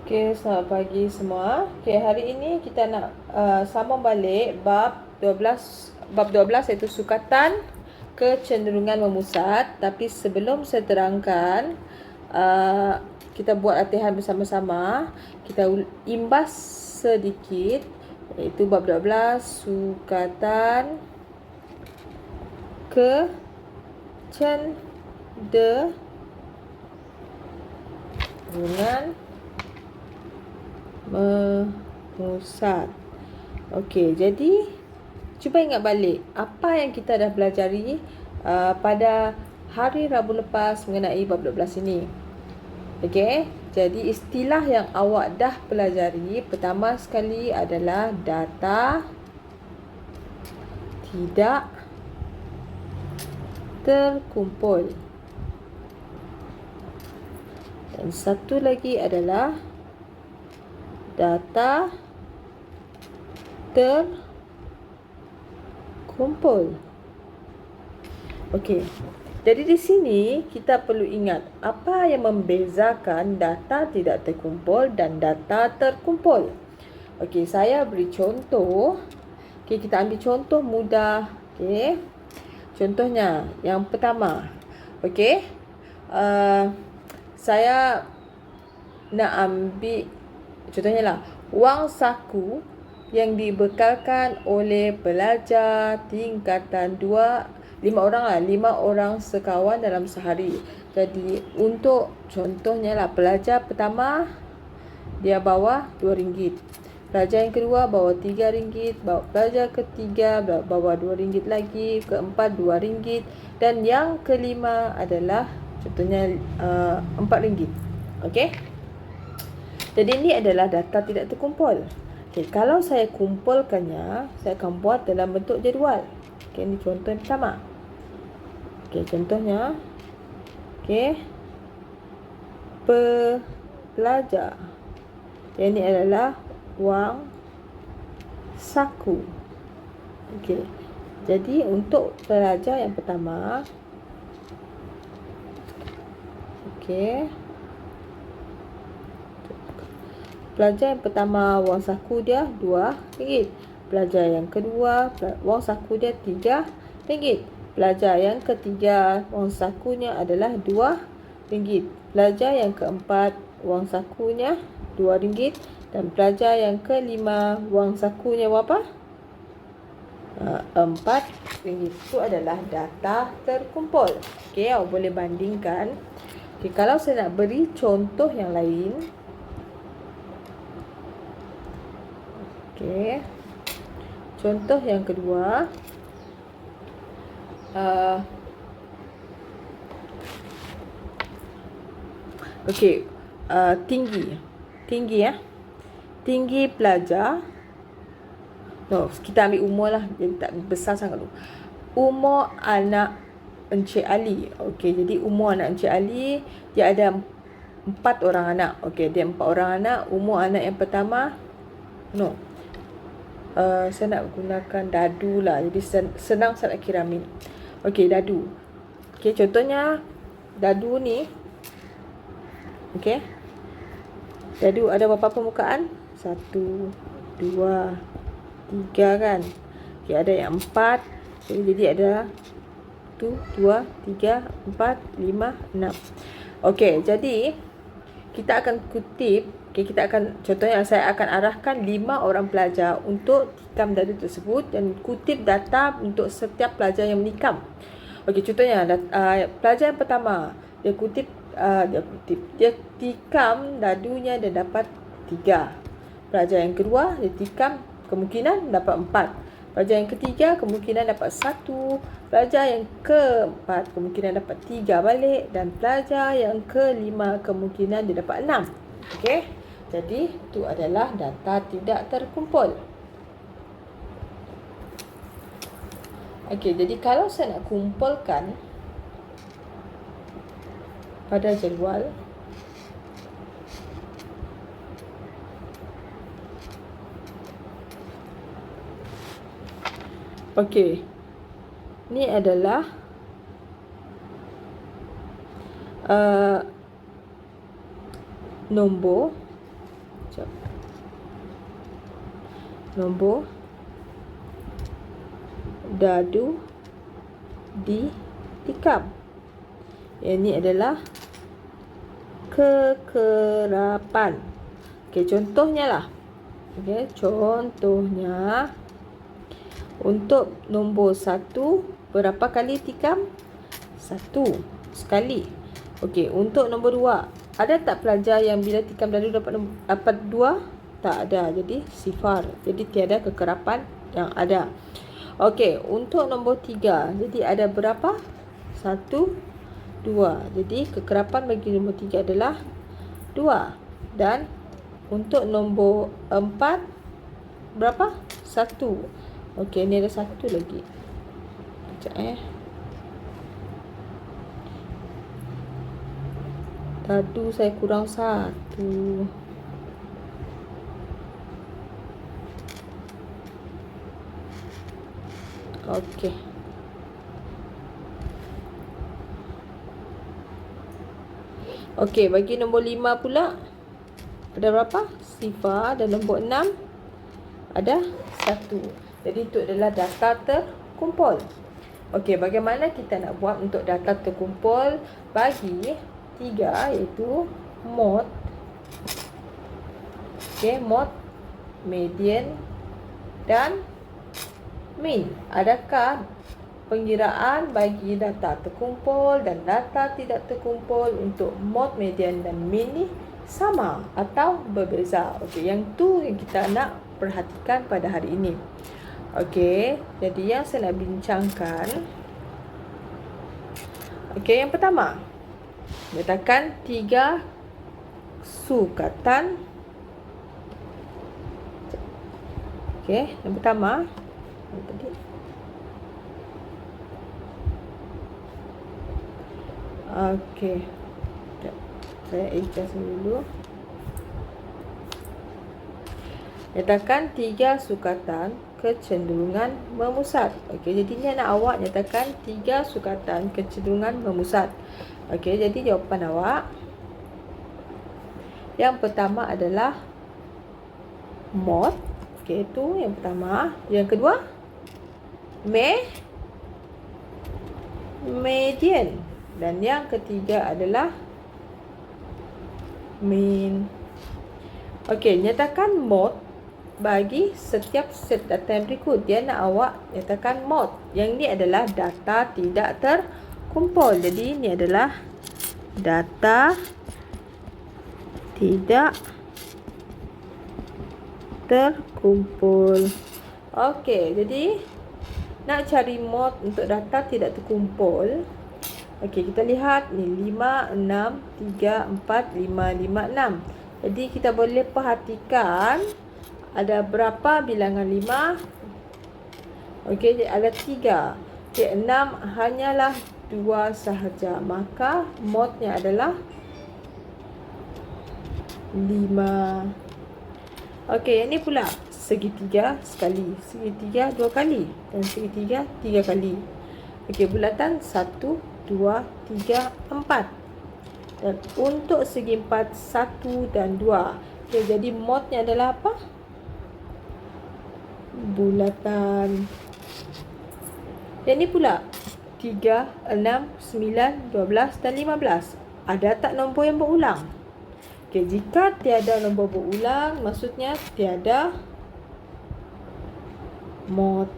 Okey, selamat pagi semua. Okey, hari ini kita nak sambung balik bab 12 iaitu sukatan kecenderungan memusat. Tapi sebelum saya terangkan, kita buat latihan bersama-sama. Kita imbas sedikit iaitu bab 12 sukatan kecenderungan memusat. Okey, jadi cuba ingat balik apa yang kita dah pelajari pada hari Rabu lepas mengenai bab 12 ini. Okey, jadi istilah yang awak dah pelajari pertama sekali adalah data tidak terkumpul. Dan satu lagi adalah data terkumpul. Okey. Jadi di sini kita perlu ingat apa yang membezakan data tidak terkumpul dan data terkumpul. Okey, saya beri contoh. Okey, kita ambil contoh mudah. Okey. Contohnya yang pertama. Okey. Saya nak ambil contohnya lah, wang saku yang dibekalkan oleh pelajar tingkatan 2, 5 orang lah, 5 orang sekawan dalam sehari. Jadi untuk contohnya lah, pelajar pertama dia bawa RM2. Pelajar yang kedua bawa RM3, pelajar ketiga bawa RM2 lagi, keempat RM2 dan yang kelima adalah contohnya RM4. Okey? Jadi ini adalah data tidak terkumpul. Okey, kalau saya kumpulkannya, saya akan buat dalam bentuk jadual. Okey, ini contoh yang pertama. Okey, contohnya okey. Pelajar. Yang ini adalah wang saku. Okey. Jadi untuk pelajar yang pertama, okey. Pelajar yang pertama wang saku dia RM2. Pelajar yang kedua wang saku dia RM3. Pelajar yang ketiga wang sakunya adalah RM2. Pelajar yang keempat wang sakunya RM2 dan pelajar yang kelima wang sakunya berapa? RM4. Itu adalah data terkumpul. Okey, awak boleh bandingkan. Okey, kalau saya nak beri contoh yang lain. Okey. Contoh yang kedua. Okey. Tinggi ya. Tinggi pelajar. No, kita ambil umur lah. Jadi tak besar sangat dulu. Umur anak Encik Ali. Okey, jadi umur anak Encik Ali dia ada 4 orang anak. Okey, dia 4 orang anak. Umur anak yang pertama saya nak gunakan dadu lah. Jadi senang saya nak kiramin. Okey, dadu. Okey, contohnya dadu ni. Okey. Dadu ada berapa permukaan? 1, 2, 3 kan. Okey, ada yang 4. Jadi ada 1, 2, 3, 4, 5, 6. Okey, jadi kita akan kutip. Okay, kita akan, contohnya saya akan arahkan 5 orang pelajar untuk tikam dadu tersebut dan kutip data untuk setiap pelajar yang menikam. Okey, contohnya pelajar yang pertama dia tikam dadunya dan dapat 3. Pelajar yang kedua dia tikam kemungkinan dapat 4. Pelajar yang ketiga kemungkinan dapat 1. Pelajar yang keempat kemungkinan dapat 3 balik dan pelajar yang kelima kemungkinan dia dapat 6. Okey. Jadi, itu adalah data tidak terkumpul. Okey, jadi kalau saya nak kumpulkan pada jadual, okey. Ini adalah nombor nombor dadu ditikam. Yang ni adalah kekerapan. Okey, contohnya lah. Okey, contohnya untuk nombor 1 berapa kali tikam? 1 sekali. Okey, untuk nombor 2, ada tak pelajar yang bila tikam dadu dapat 2? Tak ada. Jadi sifar. Jadi tiada kekerapan yang ada. Okey, untuk nombor 3, jadi ada berapa? 1, 2. Jadi kekerapan bagi nombor 3 adalah 2. Dan untuk nombor 4 berapa? 1. Okey, ni ada 1 lagi. Sekejap Dadu saya kurang 1. Okey. Okey, bagi nombor 5 pula ada berapa? Sifar. Dan nombor 6 ada 1. Jadi itu adalah data terkumpul. Okey, bagaimana kita nak buat untuk data terkumpul bagi 3, iaitu mod. Okey, mod, median dan min. Adakah pengiraan bagi data terkumpul dan data tidak terkumpul untuk mod, median dan min ni sama atau berbeza? Okey, yang tu yang kita nak perhatikan pada hari ini. Okey, jadi yang saya nak bincangkan. Okey, yang pertama, letakkan 3 sukatan. Okey, yang pertama tadi. Okey. Saya adjust dulu. Nyatakan 3 sukatan kecenderungan memusat. Okey, jadi ni anak awak nyatakan 3 sukatan kecenderungan memusat. Okey, jadi jawapan awak yang pertama adalah mod. Okey, itu yang pertama. Yang kedua, median. Dan yang ketiga adalah min. Okey, nyatakan mod bagi setiap set data yang berikut. Dia nak awak nyatakan mod. Yang ni adalah data tidak terkumpul. Jadi ni adalah data tidak terkumpul. Okey, jadi nak cari mod untuk data tidak terkumpul. Okey, kita lihat ni 5, 6, 3, 4, 5, 5, 6. Jadi kita boleh perhatikan ada berapa bilangan 5. Okey, ada 3. Okey, 6 hanyalah 2 sahaja. Maka modnya adalah 5. Okey, yang ni pula segitiga sekali, segitiga 2 kali dan segitiga 3 kali. Okey, bulatan 1, 2, 3, 4. Dan untuk segi 4, 1 dan 2. Okey, jadi modnya adalah apa? Bulatan. Yang ni pula 3, 6, 9, 12 dan 15. Ada tak nombor yang berulang? Okey, jika tiada nombor berulang, maksudnya tiada mod.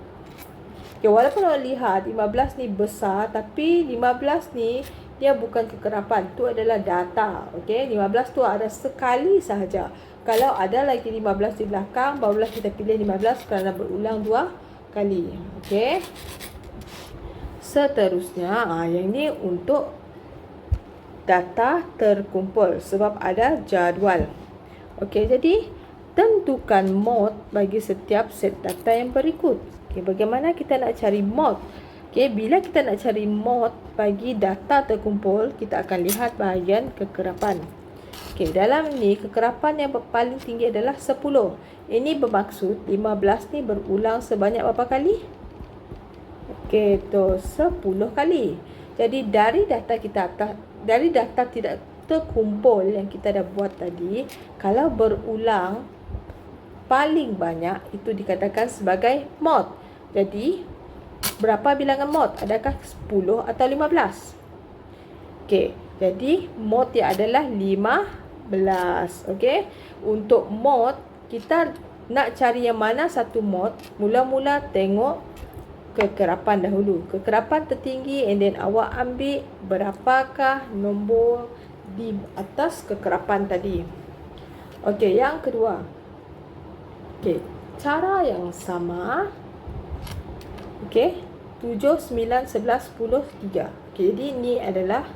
Okay, walaupun awak lihat 15 ni besar, tapi 15 ni dia bukan kekerapan. Tu adalah data. Okey, 15 tu ada sekali sahaja. Kalau ada lagi 15 di belakang, barulah kita pilih 15 kerana berulang 2 kali. Okey. Seterusnya, yang ni untuk data terkumpul sebab ada jadual. Okey, jadi tentukan mod bagi setiap set data yang berikut. Okay, bagaimana kita nak cari mod? Okay, bila kita nak cari mod bagi data terkumpul, kita akan lihat bahagian kekerapan. Okay, dalam ni kekerapan yang paling tinggi adalah 10. Ini bermaksud 15 ni berulang sebanyak berapa kali? Okay, tu 10 kali. Jadi dari data tidak terkumpul yang kita dah buat tadi, kalau berulang paling banyak itu dikatakan sebagai mod. Jadi, berapa bilangan mod? Adakah 10 atau 15? Okey, jadi mod dia adalah 15. Okey, untuk mod, kita nak cari yang mana satu mod, mula-mula tengok kekerapan dahulu. Kekerapan tertinggi, and then awak ambil berapakah nombor di atas kekerapan tadi. Okey, yang kedua. Okey, cara yang sama. Okey, 7, 9, 11, 10, 3. Okey, jadi ini adalah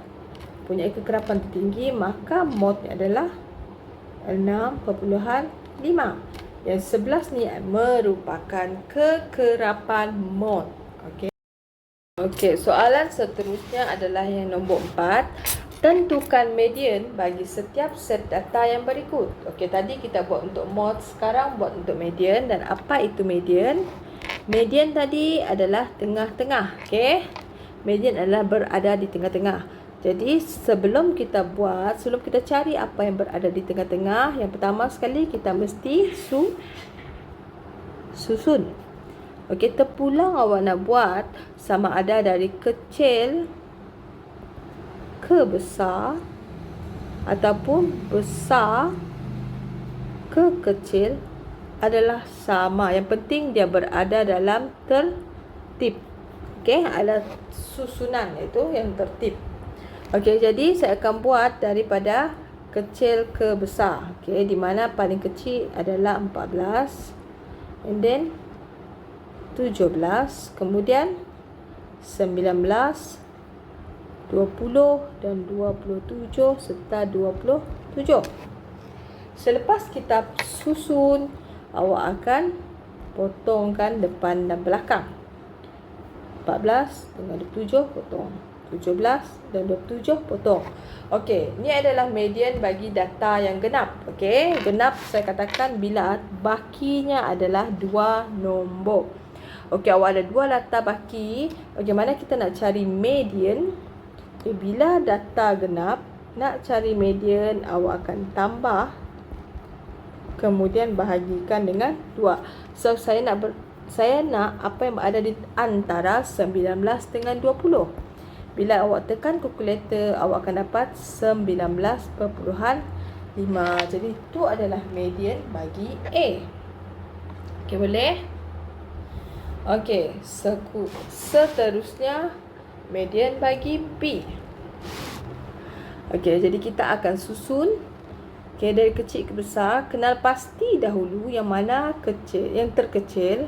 punya kekerapan tertinggi, maka modnya adalah 6.5. Yang 11 ni merupakan kekerapan mod. Okey. Okey, soalan seterusnya adalah yang nombor 4. Tentukan median bagi setiap set data yang berikut. Okey, tadi kita buat untuk mod, sekarang buat untuk median. Dan apa itu median? Median tadi adalah tengah-tengah. Okey. Median adalah berada di tengah-tengah. Jadi sebelum kita cari apa yang berada di tengah-tengah, yang pertama sekali kita mesti susun. Okey, terpulang awak nak buat sama ada dari kecil ke besar ataupun besar ke kecil adalah sama. Yang penting dia berada dalam tertib. Okey, adalah susunan itu yang tertib. Okey, jadi saya akan buat daripada kecil ke besar. Okey, di mana paling kecil adalah 14. And then 17, kemudian 19, 20 dan 27 serta 27. Selepas kita susun, awak akan potongkan depan dan belakang. 14 dengan 27 potong. 17 dan 27 potong. Okey, ini adalah median bagi data yang genap. Okey, genap saya katakan bila bakinya adalah 2 nombor. Okey, awak ada 2 data baki. Bagaimana kita nak cari median? Okay, bila data genap, nak cari median, awak akan tambah, kemudian bahagikan dengan 2. So, saya nak apa yang berada di antara 19 dengan 20. Bila awak tekan kalkulator, awak akan dapat 19.5. Jadi, itu adalah median bagi A. Okey, boleh? Okey, seterusnya median bagi B. Okey, jadi kita akan susun. Okey, dari kecil ke besar, kenal pasti dahulu yang mana kecil, yang terkecil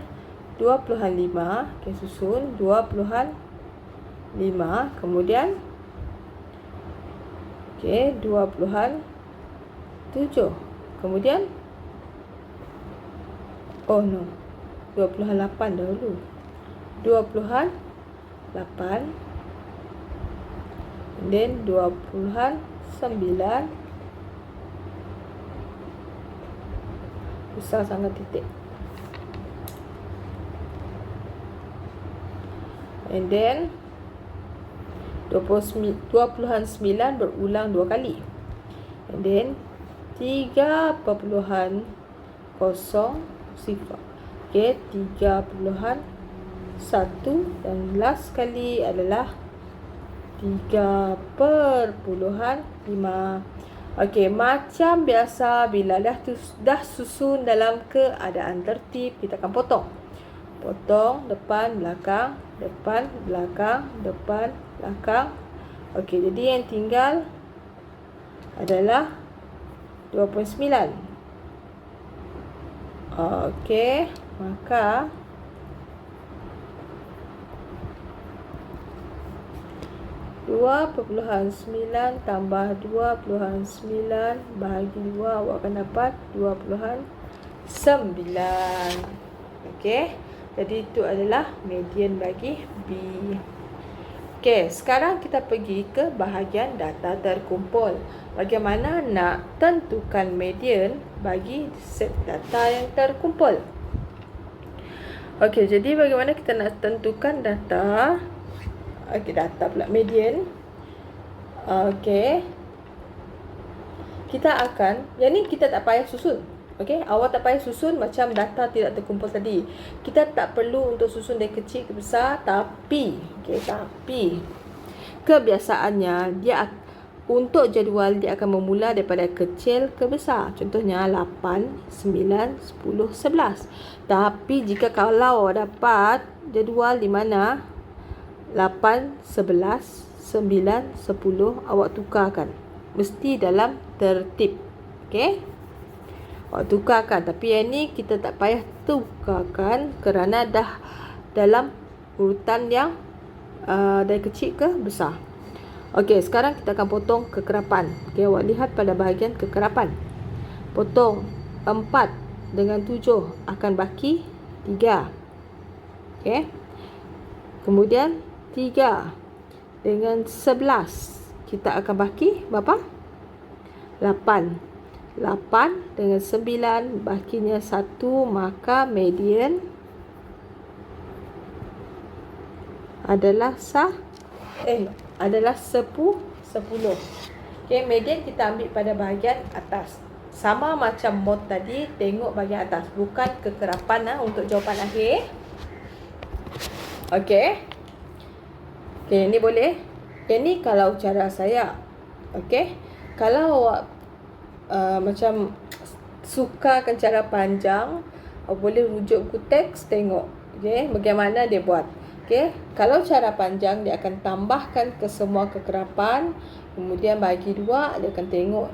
2.5. Okey, susun 2.5. Kemudian okey, 2.7. Kemudian 2.8 dahulu. 2.8. Then 2.9. Besar sangat titik. And then 2.9 berulang 2 kali. And then 3.0. Okey, 3.1 dan last kali adalah 3.5. Okey, macam biasa bila dah susun dalam keadaan tertib, kita akan potong. Potong depan, belakang, depan, belakang, depan, belakang. Okey, jadi yang tinggal adalah 2.9. Okey, maka (2.9) tambah 2.9 bahagi 2, awak akan dapat 2.9. Okey, jadi itu adalah median bagi B. Okey, sekarang kita pergi ke bahagian data terkumpul. Bagaimana nak tentukan median bagi set data yang terkumpul? Okey, jadi bagaimana kita nak tentukan data? Okey, data pula median. Okey, kita akan, yang ni kita tak payah susun. Okey, awak tak payah susun macam data tidak terkumpul tadi. Kita tak perlu untuk susun dari kecil ke besar, tapi kebiasaannya untuk jadual dia akan memula daripada kecil ke besar. Contohnya 8, 9, 10, 11. Tapi jika kalau awak dapat jadual di mana 8, 11, 9, 10, awak tukarkan. Mesti dalam tertib. Okey? Awak tukarkan. Tapi yang ni kita tak payah tukarkan kerana dah dalam urutan yang dari kecil ke besar. Okey, sekarang kita akan potong kekerapan. Okey, awak lihat pada bahagian kekerapan. Potong 4 dengan 7 akan baki 3. Okey. Kemudian 3 dengan 11 kita akan baki berapa? 8. 8 dengan 9 bakinya 1, maka median adalah 10. Okey, median kita ambil pada bahagian atas. Sama macam mod tadi, tengok bahagian atas, bukan kekerapan untuk jawapan akhir. Okey. Okey, ni boleh. Ini kalau cara saya. Okey. Kalau awak macam sukakan cara panjang, boleh rujuk buku teks, tengok bagaimana dia buat. Kalau cara panjang, dia akan tambahkan ke semua kekerapan, kemudian bagi 2, dia akan tengok,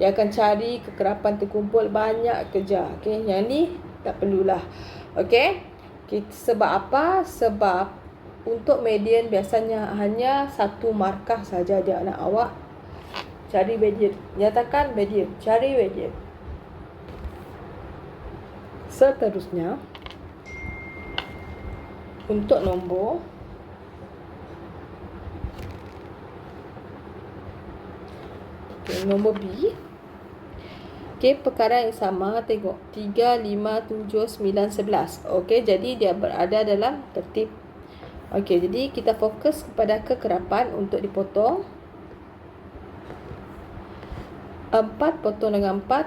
dia akan cari kekerapan terkumpul banyak kerja. Yang ni tak perlulah. Sebab apa? Sebab untuk median biasanya hanya 1 markah saja dia nak awak cari median. Nyatakan median, cari median. Seterusnya, untuk nombor nombor B. Perkara yang sama, tengok 3, 5, 7, 9, 11. Jadi dia berada dalam tertib. Jadi kita fokus kepada kekerapan untuk dipotong. 4 potong dengan 4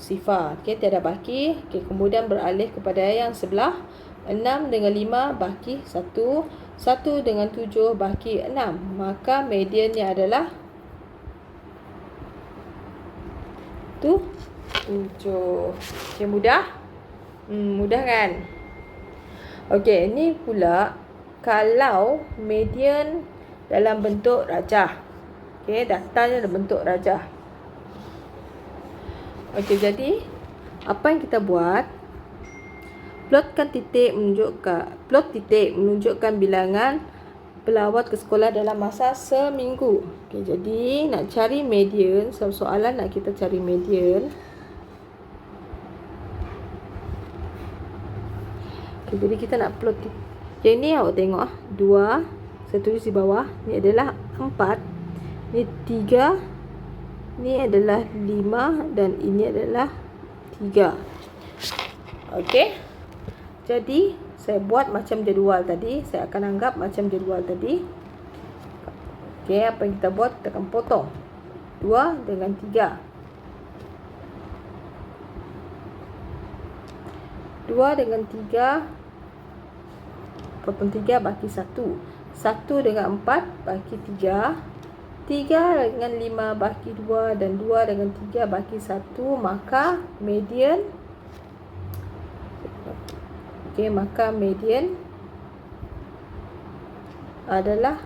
sifar. Tiada baki. Kemudian beralih kepada yang sebelah. 6 dengan 5 baki 1. 1 dengan 7 baki 6. Maka mediannya adalah 7. Mudah? Mudah kan? Ini pula kalau median dalam bentuk rajah. Datanya dalam bentuk rajah. Jadi apa yang kita buat? Plot titik menunjukkan bilangan pelawat ke sekolah dalam masa seminggu. Jadi nak cari median, soalan nak kita cari median. Jadi kita nak plot titik. Yang ni awak tengok 2, saya tulis di bawah. Ni adalah 4, ni 3, ni adalah 5 dan ini adalah 3. Jadi saya buat macam jadual tadi. Saya akan anggap macam jadual tadi. Apa yang kita buat? Kita akan potong 2 dengan 3. 2 dengan 3, potong 3 baki 1. 1 dengan 4 baki 3. 3 dengan 5 baki 2 dan 2 dengan 3 baki 1. Maka median adalah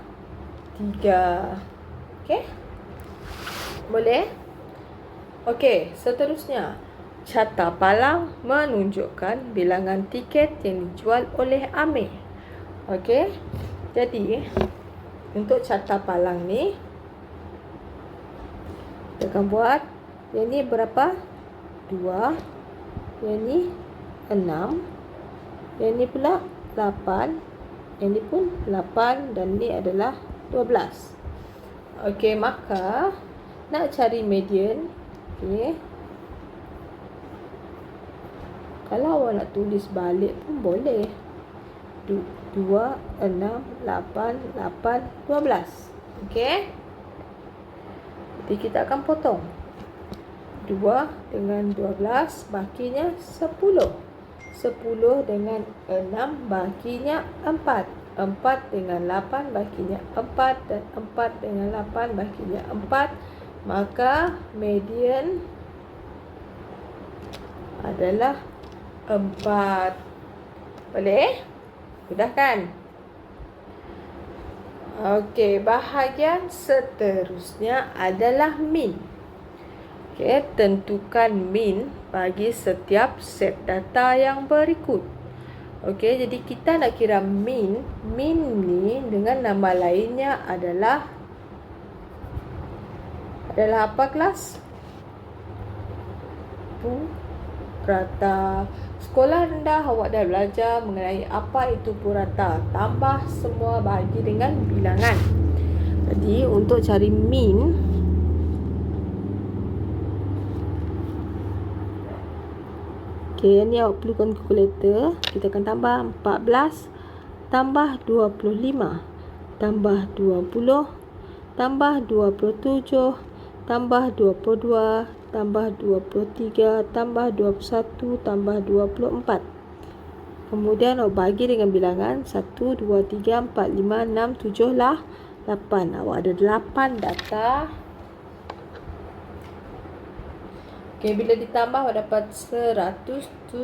3. Boleh? Seterusnya, carta palang menunjukkan bilangan tiket yang dijual oleh Amir. Jadi untuk carta palang ni, kita akan buat yang ni berapa? 2. Yang ni 6. Yang ni pula 8. Yang ni pun 8. Dan ni adalah 12. Maka nak cari median. Kalau awak nak tulis balik pun boleh. 2, 6, 8, 8, 12. Jadi kita akan potong. 2 dengan 12 bahaginya 10. 10 dengan 6 bahaginya 4. 4 dengan 8 bahaginya 4. Dan 4 dengan 8 bahaginya 4. Maka median adalah 4. Boleh? Mudah kan? Okey, bahagian seterusnya adalah min. Okey, tentukan min bagi setiap set data yang berikut. Okey, jadi kita nak kira min. Min ni dengan nama lainnya adalah apa kelas? Purata. Sekolah rendah awak dah belajar mengenai apa itu purata. Tambah semua bahagi dengan bilangan. Jadi untuk cari min, okey, ni awak perlukan kalkulator. Kita akan tambah 14 tambah 25 tambah 20 tambah 27 tambah 22 tambah 23 tambah 21 tambah 24. Kemudian awak bagi dengan bilangan 1, 2, 3, 4, 5, 6, 7 lah 8. Awak ada 8 data. Okey, bila ditambah awak dapat 176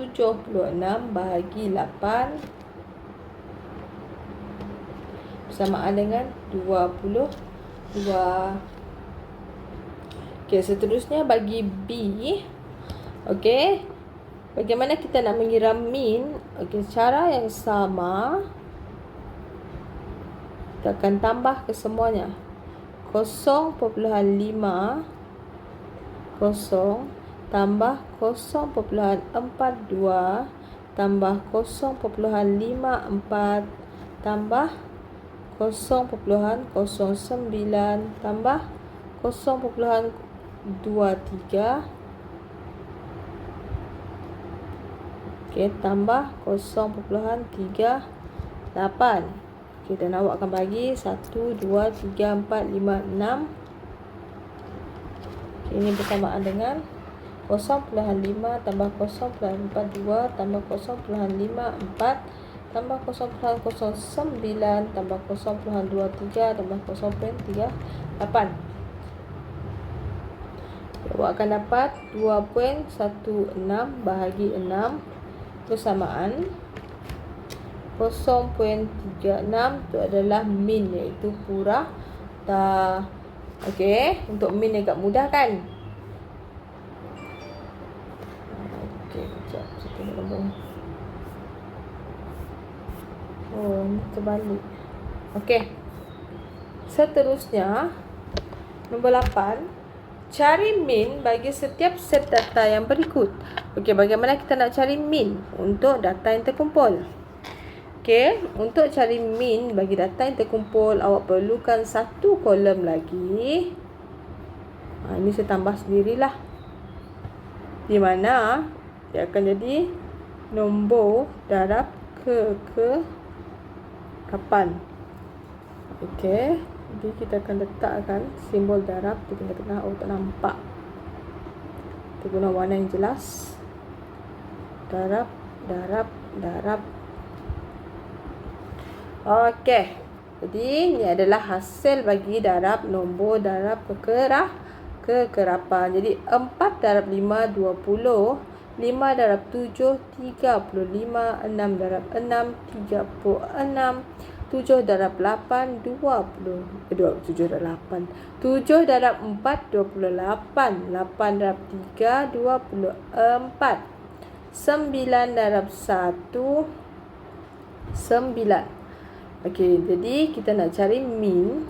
bahagi 8 bersamaan dengan 22. Okey, seterusnya bagi B. Okey, bagaimana kita nak mengira min? Okey, cara yang sama. Kita akan tambah ke semuanya. 0.5 0 tambah 0.42 tambah 0.54 tambah 0.09 tambah 0.23. Okey, tambah 0.38. Okey, dan awak akan bagi 1, 2, 3, 4, 5, 6. Ini bersamaan dengan 0.5 tambah 0.42 tambah 0.54 tambah 0.09 tambah 0.23 tambah 0.38. Awak akan dapat 2.16 bahagi 6 bersamaan 0.36. Itu adalah min, iaitu purata. Okey, untuk min agak mudah kan? Okey, sekejap. Saya tengok nombor. Oh, ni terbalik. Okey. Seterusnya, nombor 8. Cari min bagi setiap set data yang berikut. Okey, bagaimana kita nak cari min untuk data yang terkumpul? Okey, untuk cari min bagi data yang terkumpul, awak perlukan satu kolom lagi. Ini saya tambah sendirilah. Di mana dia akan jadi nombor darab kekerapan. Okey, jadi kita akan letakkan simbol darab di tengah-tengah. Awak tak nampak. Kita guna warna yang jelas. Darab, darab, darab. Okey. Jadi ini adalah hasil bagi darab nombor darab kekerapan. Jadi 4 darab 5 20, 5 darab 7 35, 6 darab 6 36, 7 darab 8 20. 7 darab 8. 7 darab 4 28, 8 darab 3 24. 9 darab 1 9. Okey, jadi kita nak cari min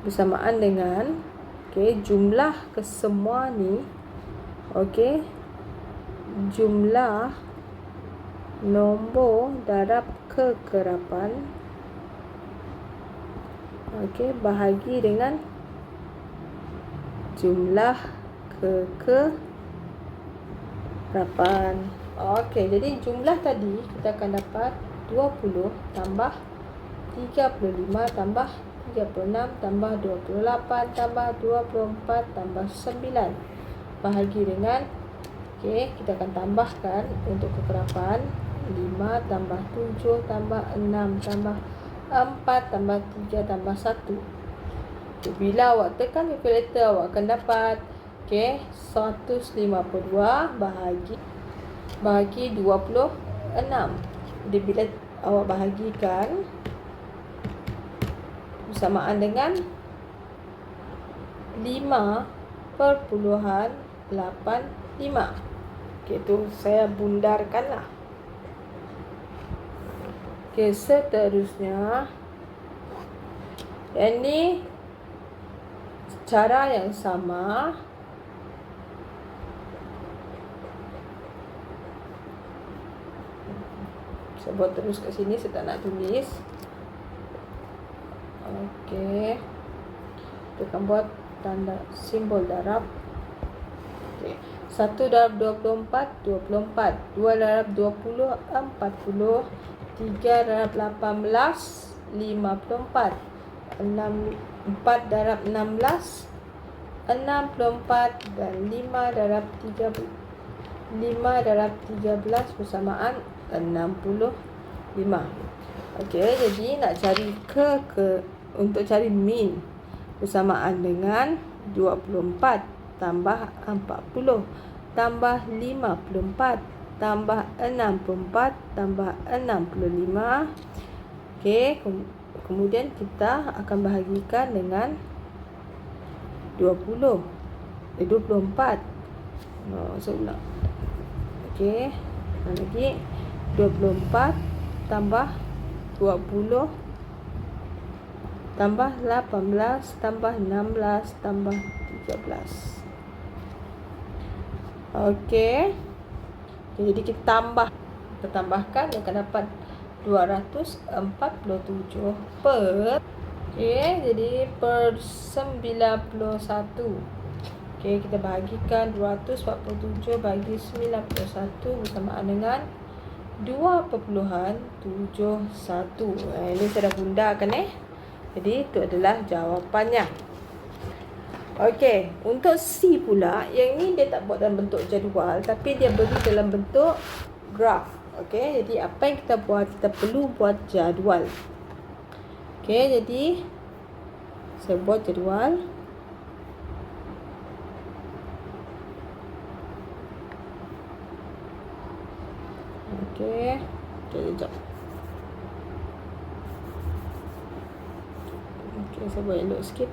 bersamaan dengan jumlah kesemua ni. Okey. Jumlah nombor darab kekerapan. Okey, bahagi dengan jumlah kekerapan. Okey, jadi jumlah tadi kita akan dapat 20 tambah 35 tambah 36 tambah 28 tambah 24 tambah 9. bahagi dengan, kita akan tambahkan untuk kekerapan 5 tambah 7 tambah 6 tambah 4 tambah 3 tambah 1. Bila awak tekan kalkulator, awak akan dapat 152 bahagi 26. Jadi bila awak bahagikan bersamaan dengan 5.85. Itu saya bundarkanlah. Seterusnya, ini cara yang sama. Saya buat terus kat sini, saya tak nak tulis. Kita akan buat tanda simbol darab. 1 darab 24, 24. 2 darab 20, 40. 3 darab 18, 54. 4 darab 16, 64. Dan 5 darab 13 bersamaan 65. Jadi nak cari untuk cari min bersamaan dengan 24 tambah 40 tambah 54 tambah 64 tambah 65. Kemudian kita akan bahagikan dengan 24. Saya ulang. Lagi 24 tambah 20 tambah 18 tambah 16 tambah 13. Jadi kita tambahkan, akan dapat 247 per jadi per 91. Kita bahagikan 247 bagi 91 bersamaan dengan 2.71. Ini saya dah bundarkan. Jadi itu adalah jawapannya. Untuk C pula, yang ni dia tak buat dalam bentuk jadual, tapi dia beri dalam bentuk graf. Jadi apa yang kita buat, kita perlu buat jadual. Jadi saya buat jadual. Sekejap. Saya buat elok sikit.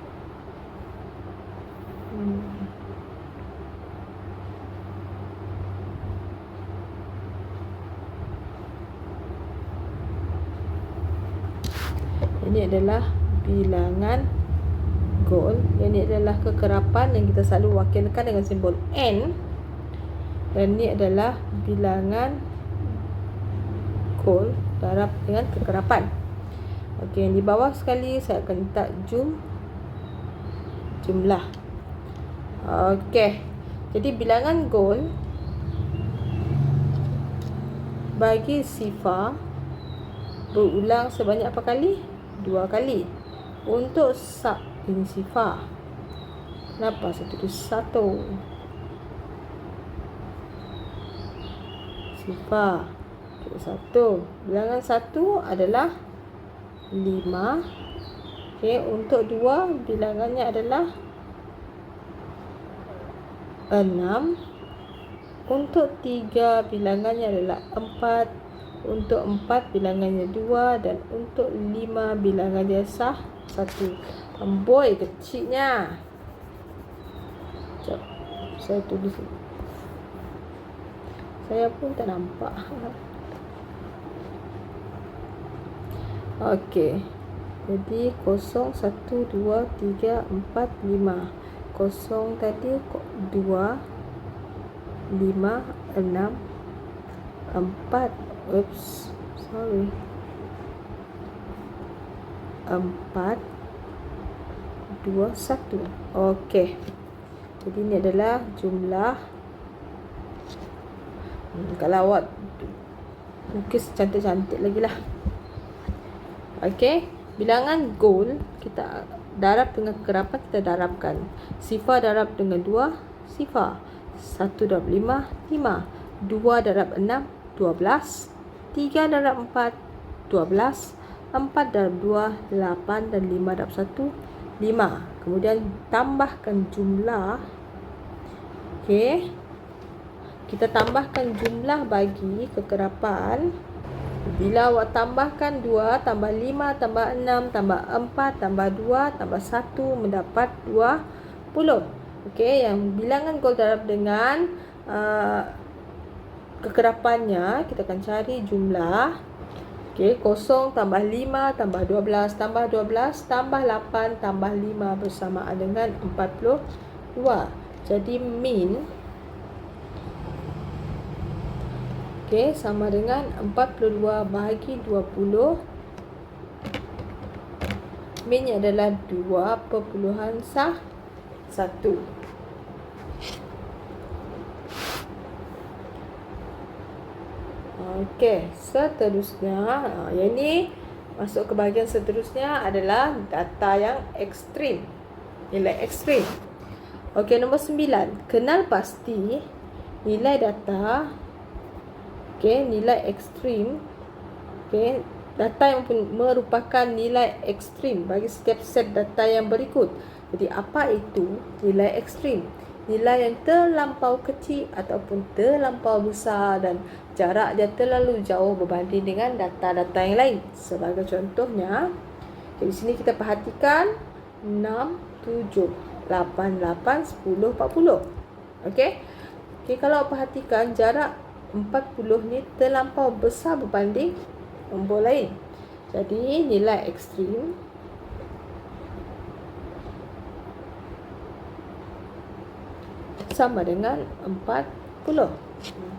Ini adalah bilangan goal. Ini adalah kekerapan yang kita selalu wakilkan dengan simbol N. Dan ini adalah bilangan goal darab dengan kekerapan. Yang di bawah sekali saya akan letak jumlah. Jadi bilangan goal bagi sifar berulang sebanyak apa kali? 2 kali. Untuk sub ini sifar. Kenapa saya tulis 1? Sifar 1. Bilangan 1 adalah 5. Untuk 2 bilangannya adalah 6. Untuk 3 bilangannya adalah 4. Untuk 4 bilangannya 2. Dan untuk 5 bilangannya 1. Amboi kecilnya. Sekejap, saya tulis. Saya pun tak nampak. Jadi 0, 1, 2, 3, 4, 5. 0 tadi 2, 5, 6, 4. 4, 2, 1. Jadi ini adalah jumlah. Kalau awak lukis cantik-cantik lagi lah. Bilangan goal kita darab dengan kekerapan, kita darabkan. Sifar darab dengan 2 sifar. 1 darab 5, 5. 2 darab 6, 12. 3 darab 4, 12. 4 darab 2, 8. Dan 5 darab 1, 5. Kemudian tambahkan jumlah. Okey. Kita tambahkan jumlah bagi kekerapan. Bila awak tambahkan 2, tambah 5, tambah 6, tambah 4, tambah 2, tambah 1 mendapat 20. Okey, yang bilangan gol darab dengan kekerapannya, kita akan cari jumlah. Okey, 0 tambah 5 tambah 12 tambah 12 tambah 8 tambah 5 bersamaan dengan 42. Jadi min sama dengan 42 bahagi 20. Minnya adalah 2.1. Okey, seterusnya, yang ni masuk ke bahagian seterusnya adalah data yang ekstrim. Nilai ekstrim. Okey, nombor 9. Kenal pasti nilai data. Okey, nilai ekstrim. Okey, data yang merupakan nilai ekstrim bagi setiap set data yang berikut. Jadi, apa itu nilai ekstrim? Nilai yang terlampau kecil ataupun terlampau besar dan jarak dia terlalu jauh berbanding dengan data-data yang lain. Sebagai contohnya, di sini kita perhatikan 6, 7, 8, 8, 10, 40. Okey. Okey, kalau perhatikan jarak 40 ni terlampau besar berbanding nombor lain. Jadi nilai ekstrim sama dengan 40.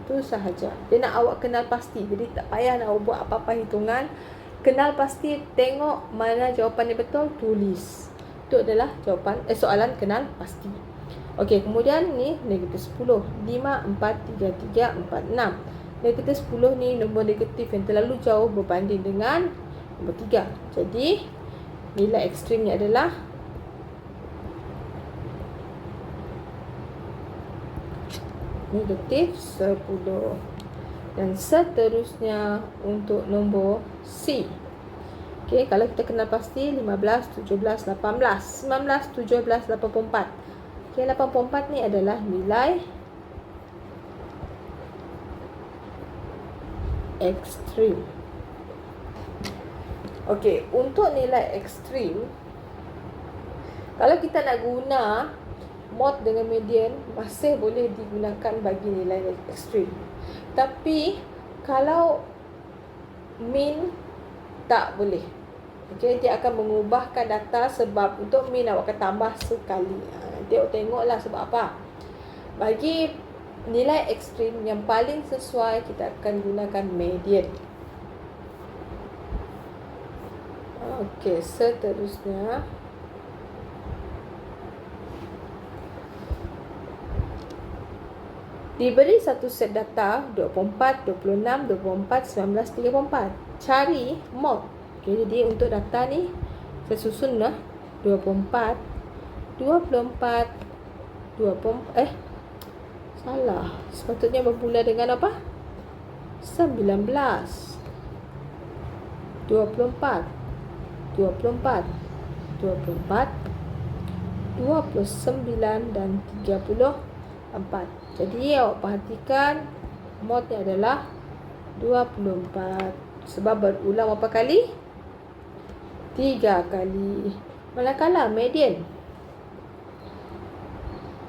Itu sahaja. Dia nak awak kenal pasti. Jadi tak payah nak buat apa-apa hitungan. Kenal pasti, tengok mana jawapan yang betul, tulis. Itu adalah jawapan soalan kenal pasti. Okey, kemudian ni negatif 10. 5, 4, 3, 3, 4, 6. Negatif 10 ni nombor negatif yang terlalu jauh berbanding dengan nombor 3. Jadi, nilai ekstrimnya adalah negatif 10. Dan seterusnya untuk nombor C. Okey, kalau kita kenal pasti 15, 17, 18. 19, 17, 84. Okey, 84 ni adalah nilai ekstrim. Okey, untuk nilai ekstrim, kalau kita nak guna mod dengan median, masih boleh digunakan bagi nilai ekstrim. Tapi kalau min, tak boleh. Okey, dia akan mengubahkan data sebab untuk min awak akan tambah sekali. Nanti awak tengoklah sebab apa. Bagi nilai ekstrim yang paling sesuai, kita akan gunakan median. Okey, seterusnya diberi satu set data 24, 26, 24, 19, 34. Cari mod. Okey, jadi untuk data ni saya susun lah 24, 24, 24, salah. Sepatutnya bermula dengan apa? 19, 24, 24, 24, 29 dan 34. Jadi awak perhatikan modnya adalah 24. Sebab berulang berapa kali? 3 kali. Manakala median,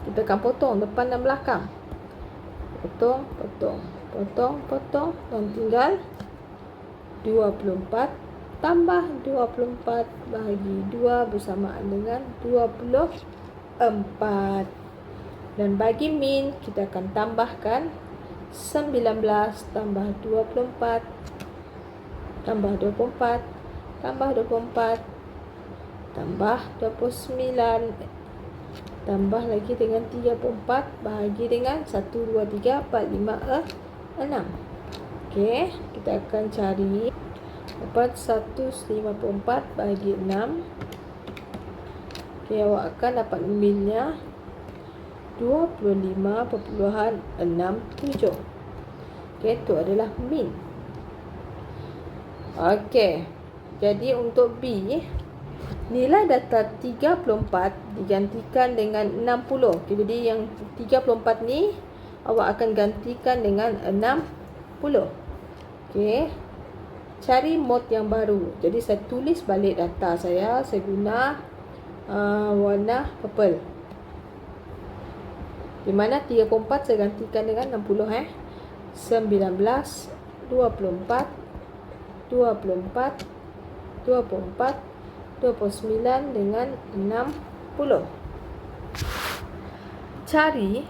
kita akan potong depan dan belakang. Potong, potong, potong, potong, dan tinggal 24 tambah 24 bahagi 2 bersamaan dengan 24. Dan bagi min, kita akan tambahkan 19 tambah 24 tambah 24 tambah 24 tambah 29 tambah lagi dengan 34 bahagi dengan 1, 2, 3, 4, 5, 6. Okey, kita akan cari dapat 154 bahagi 6. Okey, awak akan dapat minnya 25.67. Okey, itu adalah min. Okey. Jadi untuk B, nilai data 34 digantikan dengan 60. Okey, jadi yang 34 ni awak akan gantikan dengan 60. Okey. Cari mod yang baru. Jadi saya tulis balik data saya guna warna purple. Di mana 34 saya gantikan dengan 60 19, 24, 24, 29 dengan 60. Cari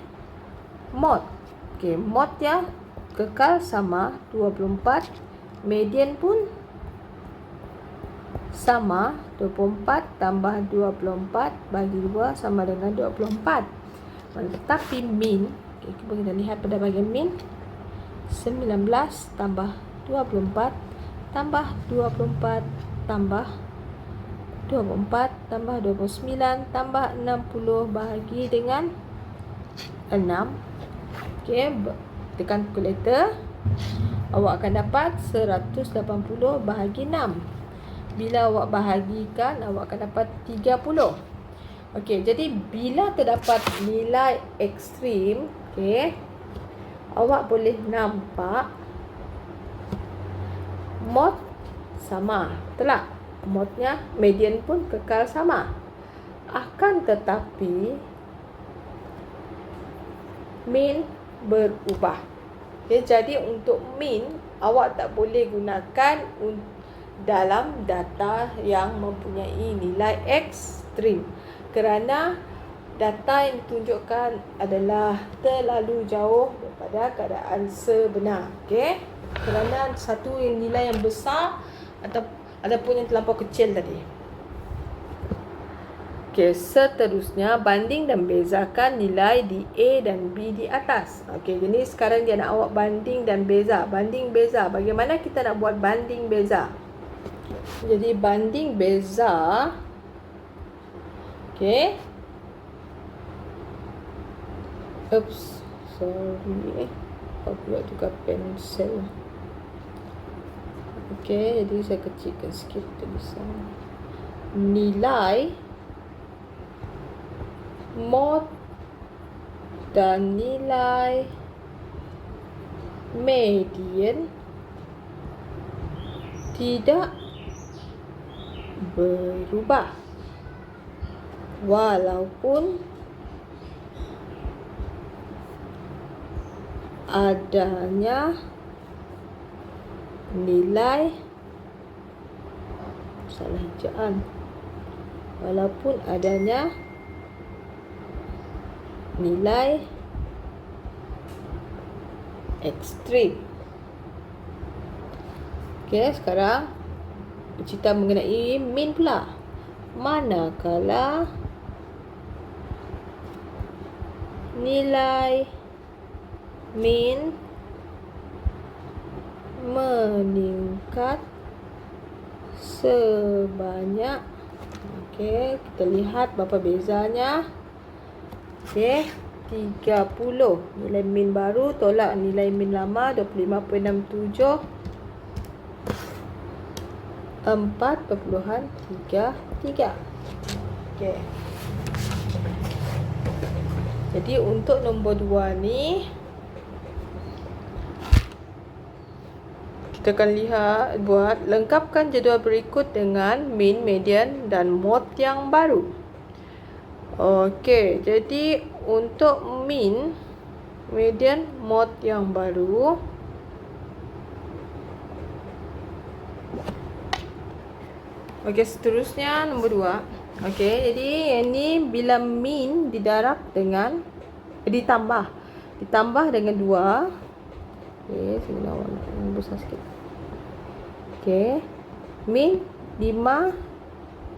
mod. Okey, mod ya kekal sama 24. Median pun sama 24 tambah 24 bagi 2 sama dengan 24. Tetapi min, okay, kita lihat pada bahagian min, 19 tambah 24 tambah 24 tambah 24 tambah 29 tambah 60 bahagi dengan 6. Okey, tekan kalkulator. Awak akan dapat 180 bahagi 6. Bila awak bahagikan, awak akan dapat 30. Okey, jadi bila terdapat nilai ekstrim, okey, awak boleh nampak mod sama. Betul tak? Modnya, median pun kekal sama. Akan tetapi min berubah. Okay, jadi untuk min, awak tak boleh gunakan dalam data yang mempunyai nilai ekstrim. Kerana data yang ditunjukkan adalah terlalu jauh daripada keadaan sebenar. Okay? Kerana satu nilai yang besar ataupun yang terlampau kecil tadi. Okey, seterusnya banding dan bezakan nilai di A dan B di atas. Okey, jadi sekarang dia nak awak banding dan beza. Banding beza. Bagaimana kita nak buat banding beza? Jadi banding beza. Okey. Oops, sorry. Aku nak tukar pensel. Okey, jadi saya kecilkan sikit tulisan. Nilai mod dan nilai median tidak berubah walaupun adanya nilai salah ejaan, walaupun adanya nilai ekstrim. Okey, sekarang cerita mengenai min pula. Manakala nilai min meningkat sebanyak, okey, kita lihat berapa bezanya. Okey, 30. Nilai min baru tolak nilai min lama 25.67, 4.33. Okey. Jadi untuk nombor 2 ni kita akan lihat buat lengkapkan jadual berikut dengan min, median dan mod yang baru. Okey, jadi untuk min, median, mod yang baru. Okey, seterusnya nombor 2. Okey, jadi yang ni bila min didarab dengan ditambah dengan 2. Okey, saya guna warna besar sikit. Okey, min 5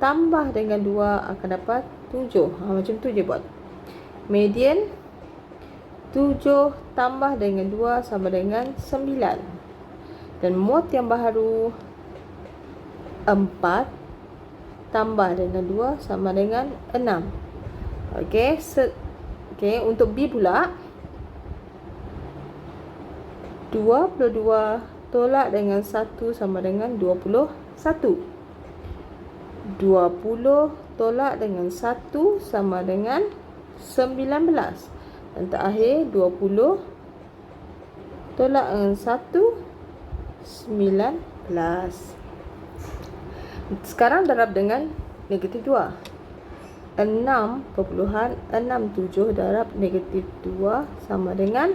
tambah dengan 2 akan dapat 7. Macam tu je buat. Median 7 tambah dengan 2 sama dengan 9. Dan mod yang baru 4 tambah dengan 2 sama dengan 6. Okey, Okey, untuk B pula 22 tolak dengan 1 sama dengan 21. 20 tolak dengan 1 sama dengan 19. Dan terakhir 20 tolak dengan 1, 19. Sekarang darab dengan negatif 2. 6.67 darab negatif 2 sama dengan,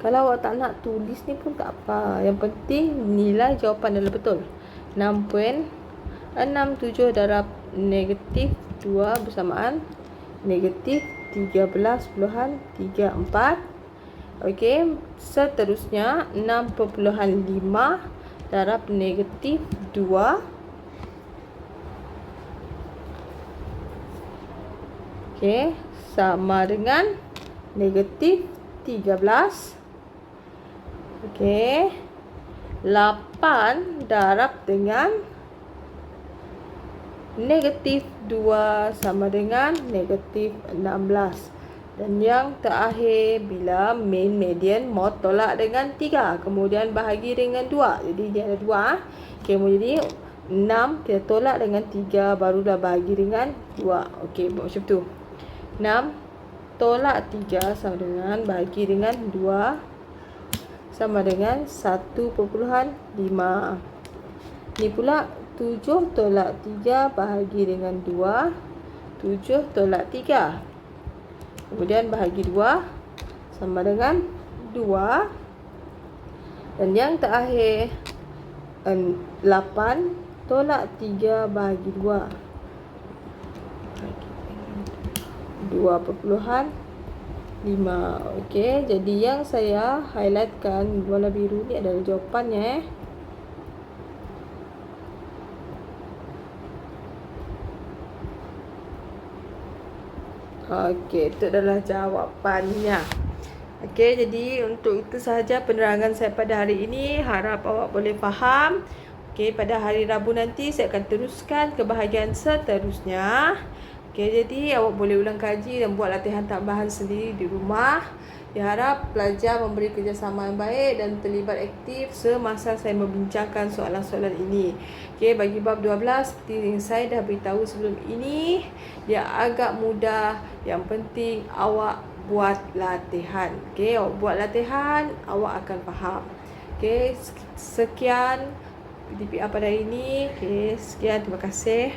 kalau awak tak nak tulis ni pun tak apa, yang penting nilai jawapan adalah betul. 6.67 darab negatif 2 bersamaan negatif 13.34. Okey, seterusnya 6.5 darab negatif 2. Okey, sama dengan negatif 13. Okey, 8 darab dengan negatif 2 sama dengan negatif 16. Dan yang terakhir, bila min, median, mod tolak dengan 3, kemudian bahagi dengan 2. Jadi dia ada 2. Okey, jadi 6 kita tolak dengan 3, barulah bahagi dengan 2. Okey, buat macam tu. 6 tolak 3 sama dengan bahagi dengan 2 sama dengan 1.5. Ni pula 7 tolak 3 bahagi dengan 2. 7 tolak 3. Kemudian bahagi 2 sama dengan 2. Dan yang terakhir 8 tolak 3 bahagi 2. 2.5. Okey, jadi yang saya highlightkan warna biru ni adalah jawapannya. Okey, itu adalah jawapannya. Okey, jadi untuk itu sahaja penerangan saya pada hari ini. Harap awak boleh faham. Okey, pada hari Rabu nanti saya akan teruskan ke bahagian seterusnya. Okey, jadi awak boleh ulang kaji dan buat latihan tambahan sendiri di rumah. Diharap pelajar memberi kerjasama yang baik dan terlibat aktif semasa saya membincangkan soalan-soalan ini. Okey, bagi bab 12, seperti yang saya dah beritahu sebelum ini, dia agak mudah. Yang penting awak buat latihan. Okey, awak buat latihan, awak akan faham. Okey, sekian PDPR pada hari ini. Okey, sekian, terima kasih.